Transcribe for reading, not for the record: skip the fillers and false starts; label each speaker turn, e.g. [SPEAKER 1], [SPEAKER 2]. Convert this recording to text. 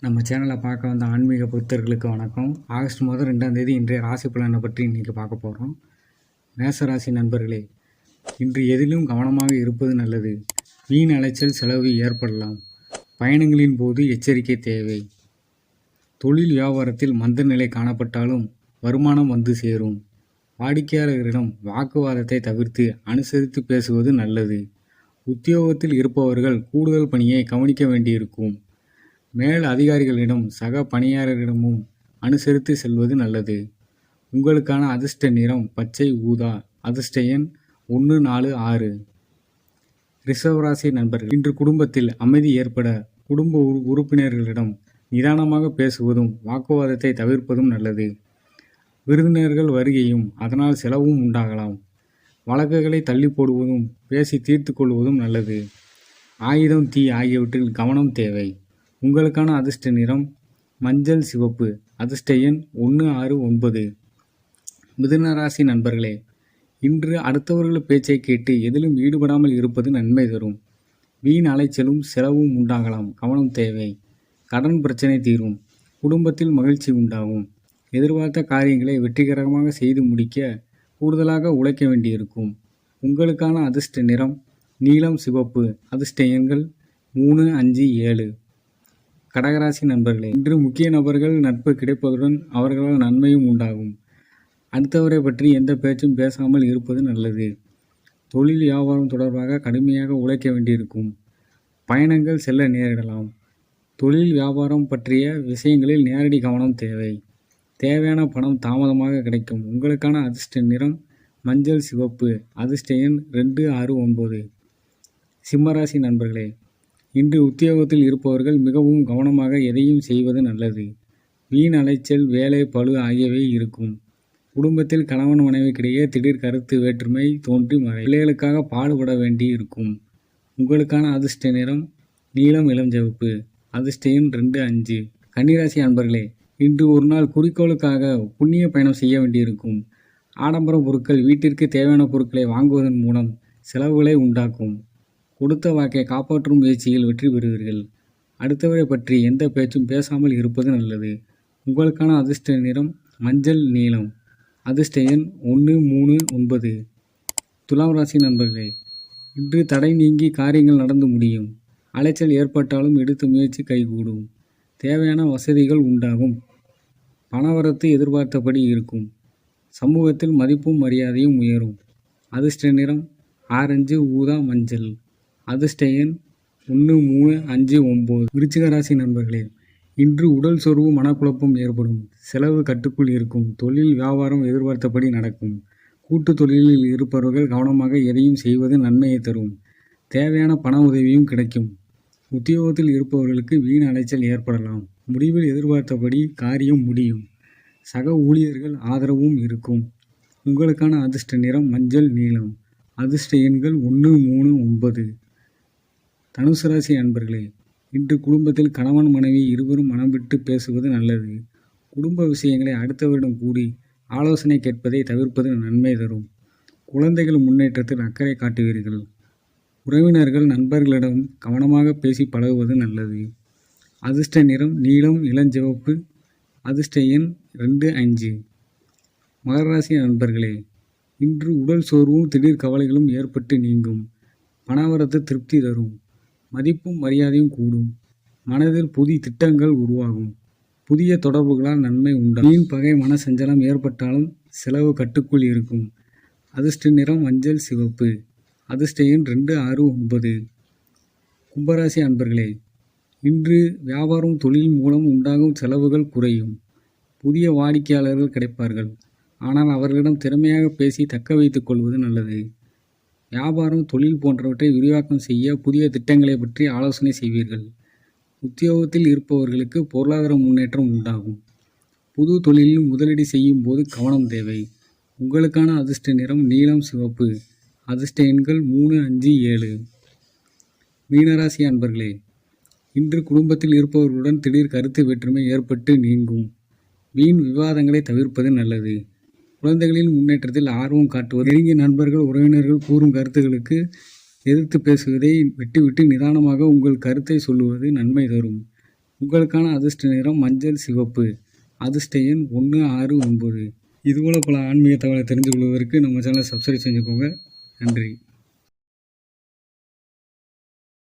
[SPEAKER 1] நம்ம சேனலை பார்க்க வந்த ஆன்மீக புத்தர்களுக்கு வணக்கம். ஆகஸ்ட் மாதம் 2ஆம் தேதி இன்றைய ராசி பலனை பற்றி இன்றைக்கி பார்க்க போகிறோம். மேசராசி நண்பர்களே, இன்று எதிலும் கவனமாக இருப்பது நல்லது. வீண் அலைச்சல் செலவு ஏற்படலாம். பயணங்களின் போது எச்சரிக்கை தேவை. தொழில் வியாபாரத்தில் மந்த நிலை காணப்பட்டாலும் வருமானம் வந்து சேரும். வாடிக்கையாளர்களிடம் வாக்குவாதத்தை தவிர்த்து அனுசரித்து பேசுவது நல்லது. உத்தியோகத்தில் இருப்பவர்கள் கூடுதல் பணியை கவனிக்க வேண்டியிருக்கும். மேல் அதிகாரிகளிடம் சக பணியாளர்களிடமும் அனுசரித்து செல்வது நல்லது. உங்களுக்கான அதிர்ஷ்ட நிறம் பச்சை ஊதா. அதிர்ஷ்ட எண் 146. ரிஷபராசி நண்பர்கள், இன்று குடும்பத்தில் அமைதி ஏற்பட குடும்ப உறுப்பினர்களிடம் நிதானமாக பேசுவதும் வாக்குவாதத்தை தவிர்ப்பதும் நல்லது. விருந்தினர்கள் வருகையும் அதனால் செலவும் உண்டாகலாம். வழக்குகளை தள்ளி போடுவதும் பேசி தீர்த்து கொள்வதும் நல்லது. ஆயுதம் தீ ஆகியவற்றில் கவனம் தேவை. உங்களுக்கான அதிர்ஷ்ட நிறம் மஞ்சள் சிவப்பு. அதிர்ஷ்ட எண் 169. மிதுன ராசி நண்பர்களே, இன்று அடுத்தவர்கள் பேச்சை கேட்டு எதிலும் ஈடுபடாமல் இருப்பது நன்மை தரும். வீண் அலைச்சலும் செலவும் உண்டாகலாம், கவனம் தேவை. கடன் பிரச்சனை தீரும். குடும்பத்தில் மகிழ்ச்சி உண்டாகும். எதிர்பார்த்த காரியங்களை வெற்றிகரமாக செய்து முடிக்க கூடுதலாக உழைக்க வேண்டியிருக்கும். உங்களுக்கான அதிர்ஷ்ட நிறம் நீலம் சிவப்பு. அதிர்ஷ்ட எண்கள் 3, 5, 7. கடகராசி நண்பர்களே, இன்று முக்கிய நபர்கள் நட்பு கிடைப்பதுடன் அவர்களால் நன்மையும் உண்டாகும். அடுத்தவரை பற்றி எந்த பேச்சும் பேசாமல் இருப்பது நல்லது. தொழில் வியாபாரம் தொடர்பாக கடுமையாக உழைக்க வேண்டியிருக்கும். பயணங்கள் செல்ல நேரிடலாம். தொழில் வியாபாரம் பற்றிய விஷயங்களில் நேரடி கவனம் தேவை. தேவையான பணம் தாமதமாக கிடைக்கும். உங்களுக்கான அதிர்ஷ்ட நிறம் மஞ்சள் சிவப்பு. அதிர்ஷ்ட எண் 2, 6, 9. சிம்மராசி நண்பர்களே, இன்று உத்தியோகத்தில் இருப்பவர்கள் மிகவும் கவனமாக எதையும் செய்வது நல்லது. வீண் அலைச்சல், வேலை பளு ஆகியவை இருக்கும். குடும்பத்தில் கணவன் மனைவிக்கிடையே திடீர் கருத்து வேற்றுமை தோன்றி பிள்ளைகளுக்காக பாடுபட வேண்டி இருக்கும். உங்களுக்கான அதிர்ஷ்ட நிறம் நீலம் இளஞ்சிவப்பு. அதிர்ஷ்ட எண் 2, 5. கன்னிராசி அன்பர்களே, இன்று ஒரு நாள் குறிக்கோளுக்காக புண்ணிய பயணம் செய்ய வேண்டியிருக்கும். ஆடம்பர பொருட்கள், வீட்டிற்கு தேவையான பொருட்களை வாங்குவதன் மூலம் செலவுகளை உண்டாக்கும். கொடுத்த வாக்கை காப்பாற்றும் முயற்சியில் வெற்றி பெறுவீர்கள். அடுத்தவரை பற்றி எந்த பேச்சும் பேசாமல் இருப்பது நல்லது. உங்களுக்கான அதிர்ஷ்ட நிறம் மஞ்சள் நீலம். அதிர்ஷ்ட எண் 1, 3, 9. துலாம் ராசி நண்பர்களே, இன்று தடை நீங்கி காரியங்கள் நடந்து முடியும். அலைச்சல் ஏற்பட்டாலும் எடுத்த முயற்சி கைகூடும். தேவையான வசதிகள் உண்டாகும். பணவரத்து எதிர்பார்த்தபடி இருக்கும். சமூகத்தில் மதிப்பும் மரியாதையும் உயரும். அதிர்ஷ்ட நிறம் ஆரஞ்சு ஊதா மஞ்சள். அதிர்ஷ்ட எண் 1, 3, 5, 9. விருச்சிக ராசி நண்பர்களே, இன்று உடல் சோர்வு மனக்குழப்பம் ஏற்படும். செலவு கட்டுக்குள் இருக்கும். தொழில் வியாபாரம் எதிர்பார்த்தபடி நடக்கும். கூட்டு தொழிலில் இருப்பவர்கள் கவனமாக எதையும் செய்வது நன்மையை தரும். தேவையான பண உதவியும் கிடைக்கும். உத்தியோகத்தில் இருப்பவர்களுக்கு வீண் அலைச்சல் ஏற்படலாம். முடிவில் எதிர்பார்த்தபடி காரியம் முடியும். சக ஊழியர்கள் ஆதரவும் இருக்கும். உங்களுக்கான அதிர்ஷ்ட நிறம் மஞ்சள் நீலம். அதிர்ஷ்ட எண்கள் 1, 3, 9. தனுசு ராசி அன்பர்களே, இன்று குடும்பத்தில் கணவன் மனைவி இருவரும் மனம் விட்டு பேசுவது நல்லது. குடும்ப விஷயங்களை அடுத்தவரிடம் கூடி ஆலோசனை கேட்பதை தவிர்ப்பது நன்மை தரும். குழந்தைகள் முன்னேற்றத்தில் அக்கறை காட்டுவீர்கள். உறவினர்கள் நண்பர்களிடம் கவனமாக பேசி பழகுவது நல்லது. அதிர்ஷ்ட நிறம் நீலம் இளஞ்சிவப்பு. அதிர்ஷ்ட எண் 2, 5. மகர ராசி நண்பர்களே, இன்று உடல் சோர்வும் திடீர் கவலைகளும் ஏற்பட்டு நீங்கும். பணவரத்து திருப்தி தரும். மதிப்பும் மரியாதையும் கூடும். மனதில் புதிய திட்டங்கள் உருவாகும். புதிய தொடர்புகளால் நன்மை உண்டாகும். வீண் பகை மன சஞ்சலம் ஏற்பட்டாலும் செலவு கட்டுக்குள் இருக்கும். அதிர்ஷ்ட நிறம் மஞ்சள் சிவப்பு. அதிர்ஷ்ட எண் 2, 6, 9. கும்பராசி அன்பர்களே, இன்று வியாபாரம் தொழில் மூலம் உண்டாகும் செலவுகள் குறையும். புதிய வாடிக்கையாளர்கள் கிடைப்பார்கள். ஆனால் அவர்களிடம் திறமையாக பேசி தக்க வைத்துக் கொள்வது நல்லது. வியாபாரம் தொழில் போன்றவற்றை விரிவாக்கம் செய்ய புதிய திட்டங்களை பற்றி ஆலோசனை செய்வீர்கள். உத்தியோகத்தில் இருப்பவர்களுக்கு பொருளாதார முன்னேற்றம் உண்டாகும். புது தொழிலில் முதலீடு செய்யும் போது கவனம் தேவை. உங்களுக்கான அதிர்ஷ்ட நிறம் நீலம் சிவப்பு. அதிர்ஷ்ட எண்கள் 3, 5, 7. மீனராசி அன்பர்களே, இன்று குடும்பத்தில் இருப்பவர்களுடன் திடீர் கருத்து வேற்றுமை ஏற்பட்டு நீங்கும். வீண் விவாதங்களை தவிர்ப்பது நல்லது. குழந்தைகளின் முன்னேற்றத்தில் ஆர்வம் காட்டுவது. நெருங்கிய நண்பர்கள் உறவினர்கள் கூறும் கருத்துக்களுக்கு எதிர்த்து பேசுவதை விட்டுவிட்டு நிதானமாக உங்கள் கருத்தை சொல்லுவது நன்மை தரும். உங்களுக்கான அதிர்ஷ்ட நிறம் மஞ்சள் சிவப்பு. அதிர்ஷ்ட எண் 169. இதுபோல் பல ஆன்மீக தகவலை தெரிந்து கொள்வதற்கு நம்ம சேனலை சப்ஸ்கிரைப் செஞ்சுக்கோங்க. நன்றி.